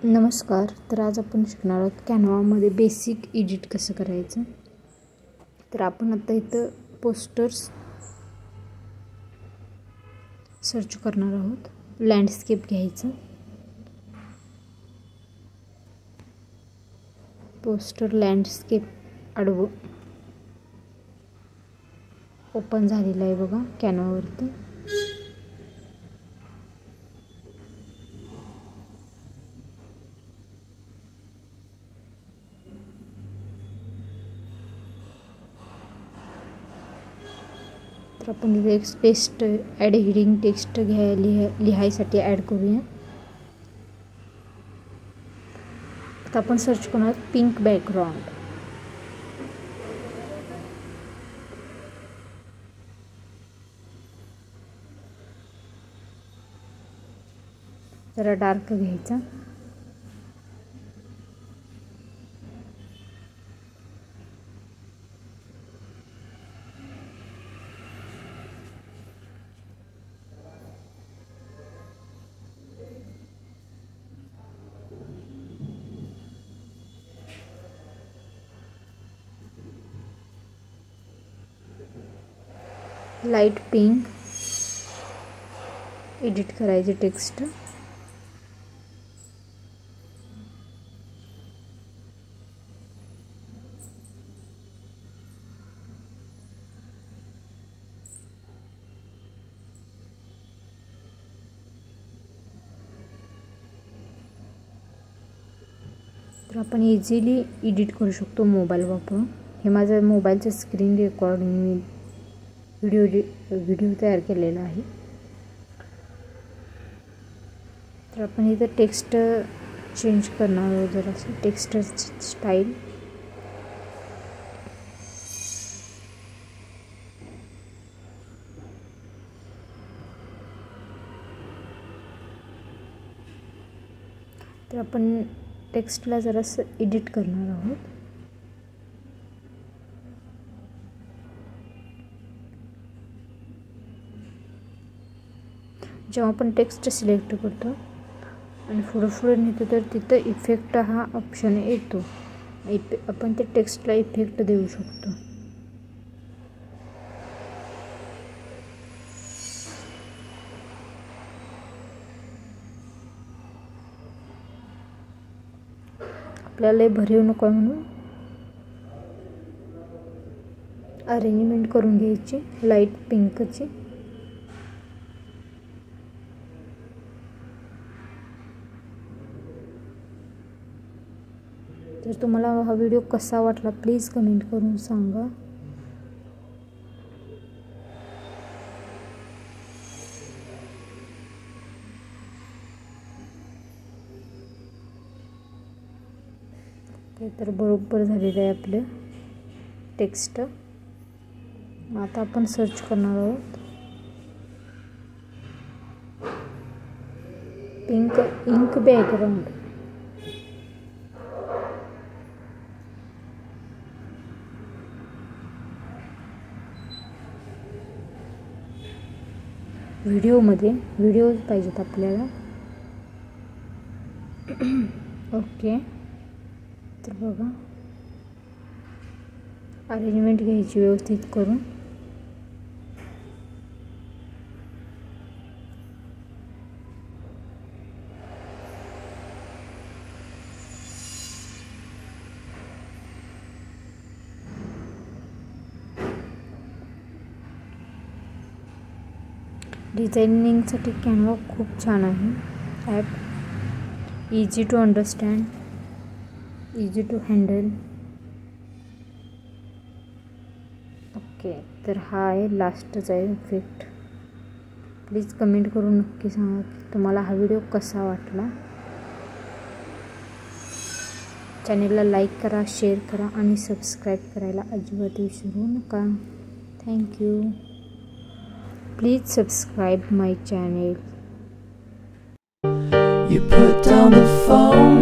नमस्कार. तर आज आपण शिकणार आहोत कॅनवामध्ये बेसिक एडिट कसं करायचं. तर आपण आता इथं पोस्टर्स सर्च करणार आहोत. लँडस्केप घ्यायचं. पोस्टर लँडस्केप आडवं ओपन झालेलं आहे बघा कॅनवावरती. तर आपण इथे एक टेक्स्ट ॲड हेडिंग टेक्स्ट लिहायसाठी ॲड करूया. आता आपण सर्च करणार पिंक बॅकग्राउंड. जरा डार्क घ्यायचा. लाईट पिंक एडिट करायचे टेक्स्ट. तर आपण इझिली एडिट करू शकतो मोबाईल वापरून. हे माझं मोबाईलचं स्क्रीन रेकॉर्डिंग मी व्हिडिओ तयार केलेला आहे. तर आपण इथं टेक्स्ट चेंज करणार आहोत. जरासं टेक्स्ट स्टाईल. तर आपण टेक्स्टला जरासं एडिट करणार आहोत. जेव्हा आपण टेक्स्ट सिलेक्ट करतो आणि पुढे नेतो तर तिथं इफेक्ट हा ऑप्शन येतो. आपण ते टेक्स्टला इफेक्ट देऊ शकतो. आपल्याला भरीव नको आहे म्हणून अरेंजमेंट करून घ्यायची लाईट पिंकची. तर तुम्हाला हा व्हिडिओ कसा वाटला प्लीज कमेंट करून सांगा. तर बरोबर झालेलं आहे आपलं टेक्स्ट. आता आपण सर्च करणार आहोत पिंक इंक बॅकग्राउंड. व्हिडिओ पाहिजेत आपल्याला. ओके. तर बघा अरेंजमेंट घ्यायची व्यवस्थित करून. डिझायनिंगसाठी कॅनवा खूप छान आहे app. Easy to understand, easy to handle. Okay. तर हा आहे लास्टचा इफेक्ट. प्लीज कमेंट करून नक्की सांगा की तुम्हाला हा व्हिडिओ कसा वाटला. चॅनेलला लाईक करा, शेअर करा आणि सबस्क्राईब करायला अजिबात विसरू नका. Thank you. Please subscribe my channel. You put down the phone.